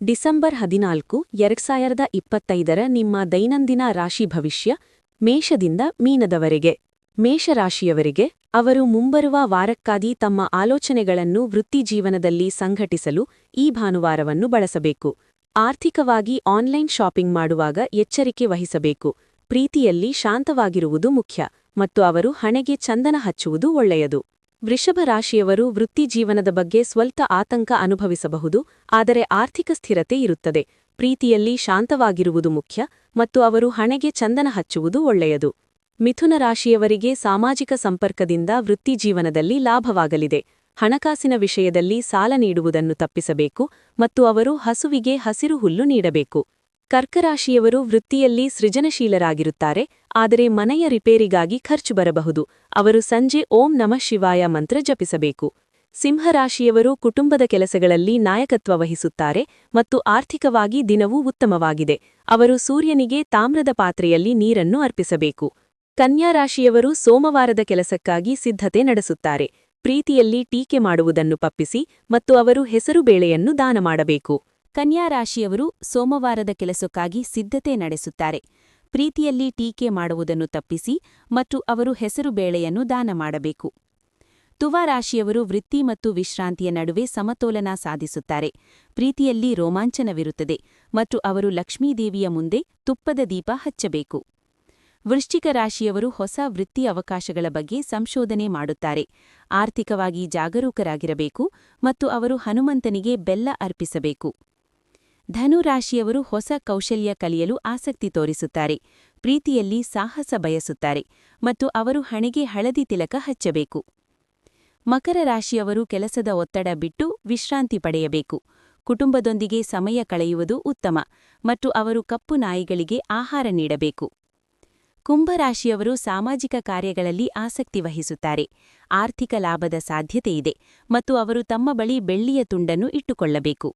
December 14, 2025 ನಿಮ್ಮ ದೈನಂದಿನ ರಾಶಿ ಭವಿಷ್ಯ ಮೇಷದಿಂದ ಮೀನದವರೆಗೆ. ಮೇಷರಾಶಿಯವರಿಗೆ ಅವರು ಮುಂಬರುವ ವಾರಕ್ಕಾಗಿ ತಮ್ಮ ಆಲೋಚನೆಗಳನ್ನು ವೃತ್ತಿಜೀವನದಲ್ಲಿ ಸಂಘಟಿಸಲು ಈ ಭಾನುವಾರವನ್ನು ಬಳಸಬೇಕು. ಆರ್ಥಿಕವಾಗಿ ಆನ್ಲೈನ್ ಶಾಪಿಂಗ್ ಮಾಡುವಾಗ ಎಚ್ಚರಿಕೆ ವಹಿಸಬೇಕು. ಪ್ರೀತಿಯಲ್ಲಿ ಶಾಂತವಾಗಿರುವುದು ಮುಖ್ಯ ಮತ್ತು ಅವರು ಹಣೆಗೆ ಚಂದನ ಹಚ್ಚುವುದು ಒಳ್ಳೆಯದು. ವೃಷಭ ರಾಶಿಯವರು ವೃತ್ತಿಜೀವನದ ಬಗ್ಗೆ ಸ್ವಲ್ಪ ಆತಂಕ ಅನುಭವಿಸಬಹುದು, ಆದರೆ ಆರ್ಥಿಕ ಸ್ಥಿರತೆ ಇರುತ್ತದೆ. ಪ್ರೀತಿಯಲ್ಲಿ ಶಾಂತವಾಗಿರುವುದು ಮುಖ್ಯ ಮತ್ತು ಅವರು ಹಣೆಗೆ ಚಂದನ ಹಚ್ಚುವುದು ಒಳ್ಳೆಯದು. ಮಿಥುನ ರಾಶಿಯವರಿಗೆ ಸಾಮಾಜಿಕ ಸಂಪರ್ಕದಿಂದ ವೃತ್ತಿಜೀವನದಲ್ಲಿ ಲಾಭವಾಗಲಿದೆ. ಹಣಕಾಸಿನ ವಿಷಯದಲ್ಲಿ ಸಾಲ ನೀಡುವುದನ್ನು ತಪ್ಪಿಸಬೇಕು ಮತ್ತು ಅವರು ಹಸುವಿಗೆ ಹಸಿರು ಹುಲ್ಲು ನೀಡಬೇಕು. ಕರ್ಕರಾಶಿಯವರು ವೃತ್ತಿಯಲ್ಲಿ ಸೃಜನಶೀಲರಾಗಿರುತ್ತಾರೆ, ಆದರೆ ಮನೆಯ ರಿಪೇರಿಗಾಗಿ ಖರ್ಚು ಬರಬಹುದು. ಅವರು ಸಂಜೆ ಓಂ ನಮಃ ಶಿವಾಯ ಮಂತ್ರ ಜಪಿಸಬೇಕು. ಸಿಂಹರಾಶಿಯವರು ಕುಟುಂಬದ ಕೆಲಸಗಳಲ್ಲಿ ನಾಯಕತ್ವ ವಹಿಸುತ್ತಾರೆ ಮತ್ತು ಆರ್ಥಿಕವಾಗಿ ದಿನವೂ ಉತ್ತಮವಾಗಿದೆ. ಅವರು ಸೂರ್ಯನಿಗೆ ತಾಮ್ರದ ಪಾತ್ರೆಯಲ್ಲಿ ನೀರನ್ನು ಅರ್ಪಿಸಬೇಕು. ಕನ್ಯಾ ರಾಶಿಯವರು ಸೋಮವಾರದ ಕೆಲಸಕ್ಕಾಗಿ ಸಿದ್ಧತೆ ನಡೆಸುತ್ತಾರೆ. ಪ್ರೀತಿಯಲ್ಲಿ ಟೀಕೆ ಮಾಡುವುದನ್ನು ತಪ್ಪಿಸಿ ಮತ್ತು ಅವರು ಹೆಸರುಬೇಳೆಯನ್ನು ದಾನ ಮಾಡಬೇಕು. ಕನ್ಯಾ ರಾಶಿಯವರು ಸೋಮವಾರದ ಕೆಲಸಕ್ಕಾಗಿ ಸಿದ್ಧತೆ ನಡೆಸುತ್ತಾರೆ. ಪ್ರೀತಿಯಲ್ಲಿ ಟೀಕೆ ಮಾಡುವುದನ್ನು ತಪ್ಪಿಸಿ ಮತ್ತು ಅವರು ಹೆಸರುಬೇಳೆಯನ್ನು ದಾನ ಮಾಡಬೇಕು. ತುವಾ ರಾಶಿಯವರು ವೃತ್ತಿ ಮತ್ತು ವಿಶ್ರಾಂತಿಯ ನಡುವೆ ಸಮತೋಲನ ಸಾಧಿಸುತ್ತಾರೆ. ಪ್ರೀತಿಯಲ್ಲಿ ರೋಮಾಂಚನವಿರುತ್ತದೆ ಮತ್ತು ಅವರು ಲಕ್ಷ್ಮೀದೇವಿಯ ಮುಂದೆ ತುಪ್ಪದ ದೀಪ ಹಚ್ಚಬೇಕು. ವೃಶ್ಚಿಕ ರಾಶಿಯವರು ಹೊಸ ವೃತ್ತಿ ಅವಕಾಶಗಳ ಬಗ್ಗೆ ಸಂಶೋಧನೆ ಮಾಡುತ್ತಾರೆ. ಆರ್ಥಿಕವಾಗಿ ಜಾಗರೂಕರಾಗಿರಬೇಕು ಮತ್ತು ಅವರು ಹನುಮಂತನಿಗೆ ಬೆಲ್ಲ ಅರ್ಪಿಸಬೇಕು. ಧನು ರಾಶಿಯವರು ಹೊಸ ಕೌಶಲ್ಯ ಕಲಿಯಲು ಆಸಕ್ತಿ ತೋರಿಸುತ್ತಾರೆ. ಪ್ರೀತಿಯಲ್ಲಿ ಸಾಹಸ ಬಯಸುತ್ತಾರೆ ಮತ್ತು ಅವರು ಹಣೆಗೆ ಹಳದಿ ತಿಲಕ ಹಚ್ಚಬೇಕು. ಮಕರ ರಾಶಿಯವರು ಕೆಲಸದ ಒತ್ತಡ ಬಿಟ್ಟು ವಿಶ್ರಾಂತಿ ಪಡೆಯಬೇಕು. ಕುಟುಂಬದೊಂದಿಗೆ ಸಮಯ ಕಳೆಯುವುದು ಉತ್ತಮ ಮತ್ತು ಅವರು ಕಪ್ಪು ನಾಯಿಗಳಿಗೆ ಆಹಾರ ನೀಡಬೇಕು. ಕುಂಭರಾಶಿಯವರು ಸಾಮಾಜಿಕ ಕಾರ್ಯಗಳಲ್ಲಿ ಆಸಕ್ತಿ ವಹಿಸುತ್ತಾರೆ. ಆರ್ಥಿಕ ಲಾಭದ ಸಾಧ್ಯತೆಯಿದೆ ಮತ್ತು ಅವರು ತಮ್ಮ ಬಳಿ ಬೆಳ್ಳಿಯ ತುಂಡನ್ನು ಇಟ್ಟುಕೊಳ್ಳಬೇಕು.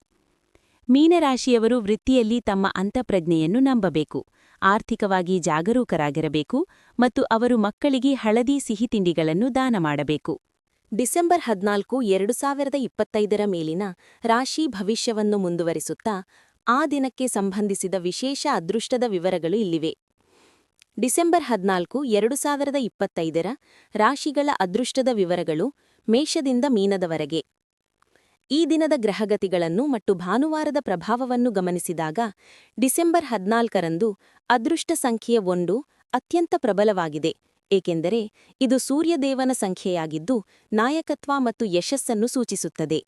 ಮೀನರಾಶಿಯವರು ವೃತ್ತಿಯಲ್ಲಿ ತಮ್ಮ ಅಂತಃಪ್ರಜ್ಞೆಯನ್ನು ನಂಬಬೇಕು. ಆರ್ಥಿಕವಾಗಿ ಜಾಗರೂಕರಾಗಿರಬೇಕು ಮತ್ತು ಅವರು ಮಕ್ಕಳಿಗೆ ಹಳದಿ ಸಿಹಿತಿಂಡಿಗಳನ್ನು ದಾನ ಮಾಡಬೇಕು. ಡಿಸೆಂಬರ್ 14, 2025 ಮೇಲಿನ ರಾಶಿ ಭವಿಷ್ಯವನ್ನು ಮುಂದುವರಿಸುತ್ತಾ ಆ ದಿನಕ್ಕೆ ಸಂಬಂಧಿಸಿದ ವಿಶೇಷ ಅದೃಷ್ಟದ ವಿವರಗಳು ಇಲ್ಲಿವೆ. ಡಿಸೆಂಬರ್ 14, 2025 ರಾಶಿಗಳ ಅದೃಷ್ಟದ ವಿವರಗಳು ಮೇಷದಿಂದ ಮೀನದವರೆಗೆ. ಈ ದಿನದ ಗ್ರಹಗತಿಗಳನ್ನು ಮತ್ತು ಭಾನುವಾರದ ಪ್ರಭಾವವನ್ನು ಗಮನಿಸಿದಾಗ ಡಿಸೆಂಬರ್ 14ರಂದು ಅದೃಷ್ಟ ಸಂಖ್ಯೆ 1 ಅತ್ಯಂತ ಪ್ರಬಲವಾಗಿದೆ, ಏಕೆಂದರೆ ಇದು ಸೂರ್ಯದೇವನ ಸಂಖ್ಯೆಯಾಗಿದ್ದು ನಾಯಕತ್ವ ಮತ್ತು ಯಶಸ್ಸನ್ನು ಸೂಚಿಸುತ್ತದೆ.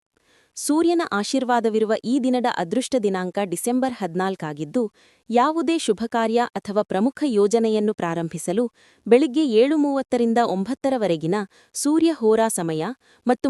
ಸೂರ್ಯನ ಆಶೀರ್ವಾದವಿರುವ ಈ ದಿನದ ಅದೃಷ್ಟ ದಿನಾಂಕ ಡಿಸೆಂಬರ್ 14 ಆಗಿದ್ದು, ಯಾವುದೇ ಶುಭಕಾರ್ಯ ಅಥವಾ ಪ್ರಮುಖ ಯೋಜನೆಯನ್ನು ಪ್ರಾರಂಭಿಸಲು ಬೆಳಿಗ್ಗೆ 7:30 ರಿಂದ 9 ರವರೆಗಿನ ಸೂರ್ಯ ಹೋರಾ ಸಮಯ ಮತ್ತು